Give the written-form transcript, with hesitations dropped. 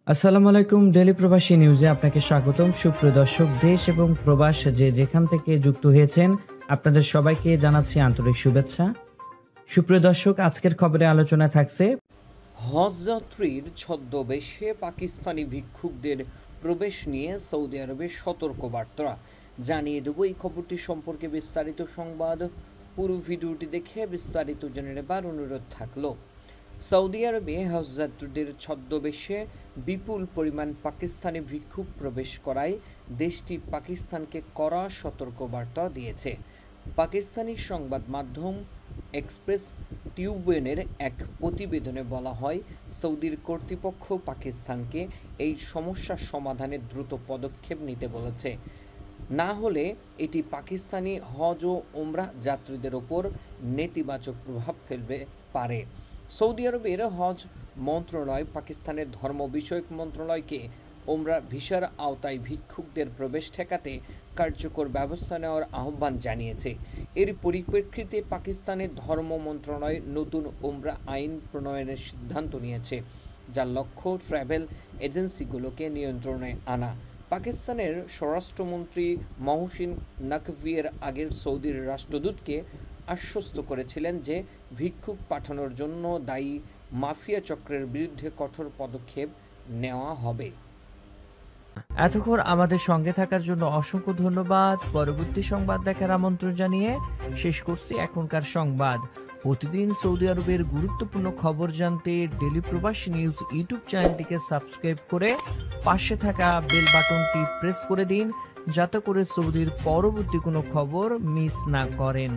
আসসালামু আলাইকুম। ডেইলি প্রবাসী নিউজে আপনাকে স্বাগতম। সুপ্রিয় দর্শক, দেশ এবং প্রবাস যেখান থেকে যুক্ত হয়েছেন আপনাদের সবাইকে জানাচ্ছি আন্তরিক শুভেচ্ছা। সুপ্রিয় দর্শক, আজকের খবরে আলোচনায় থাকছে হজযাত্রীর ছদ্মবেশে পাকিস্তানি ভিক্ষুকদের প্রবেশ নিয়ে সৌদি আরবের সতর্কবার্তা। জানিয়ে দেব এই খবরটি সম্পর্কে বিস্তারিত সংবাদ। পুরো ভিডিওটি দেখে বিস্তারিত জেনে নেবার অনুরোধ থাকলো। সৌদি আরবে হজযাত্রীদের ছদ্মবেশে বিপুল পরিমাণ পাকিস্তানি ভিক্ষুক প্রবেশ করায় দেশটি পাকিস্তানকে কড়া সতর্কবার্তা দিয়েছে। পাকিস্তানি সংবাদ মাধ্যম এক্সপ্রেস টিউবেনের এক প্রতিবেদনে বলা হয়, সৌদির কর্তৃপক্ষ পাকিস্তানকে এই সমস্যার সমাধানে দ্রুত পদক্ষেপ নিতে বলেছে, না হলে এটি পাকিস্তানি হজ ও উমরাহ যাত্রীদের ওপর নেতিবাচক প্রভাব ফেলতে পারে। সৌদি আরবের হজ মন্ত্রণালয় পাকিস্তানের ধর্ম বিষয়ক মন্ত্রণালয়কে উমরা ভিসার আওতায় ভিক্ষুকদের প্রবেশ ঠেকাতে কার্যকর ব্যবস্থা নেওয়ার আহ্বান জানিয়েছে। এর পরিপ্রেক্ষিতে পাকিস্তানের ধর্ম মন্ত্রণালয় নতুন উমরা আইন প্রণয়নের সিদ্ধান্ত নিয়েছে, যার লক্ষ্য ট্রাভেল এজেন্সিগুলোকে নিয়ন্ত্রণে আনা। পাকিস্তানের স্বরাষ্ট্রমন্ত্রী মহসিন নাকভি এর আগের সৌদির রাষ্ট্রদূতকে আশ্বস্ত করেছিলেন যে ভিক্ষুক পাঠানোর জন্য দায়ী মাফিয়া চক্রের বিরুদ্ধে কঠোর পদক্ষেপ নেওয়া হবে। এতক্ষণ আমাদের সঙ্গে থাকার জন্য অসংখ্য ধন্যবাদ। পরবর্তী সংবাদ দেখার আমন্ত্রণ জানিয়ে শেষ করছি এখনকার সংবাদ। প্রতিদিন সৌদি আরবের গুরুত্বপূর্ণ খবর জানতে ডেইলি প্রবাসী নিউজ ইউটিউব চ্যানেলটিকে সাবস্ক্রাইব করে পাশে থাকা বেল বাটনটি প্রেস করে দিন, যাতে করে সৌদির পরবর্তী কোনো খবর মিস না করেন।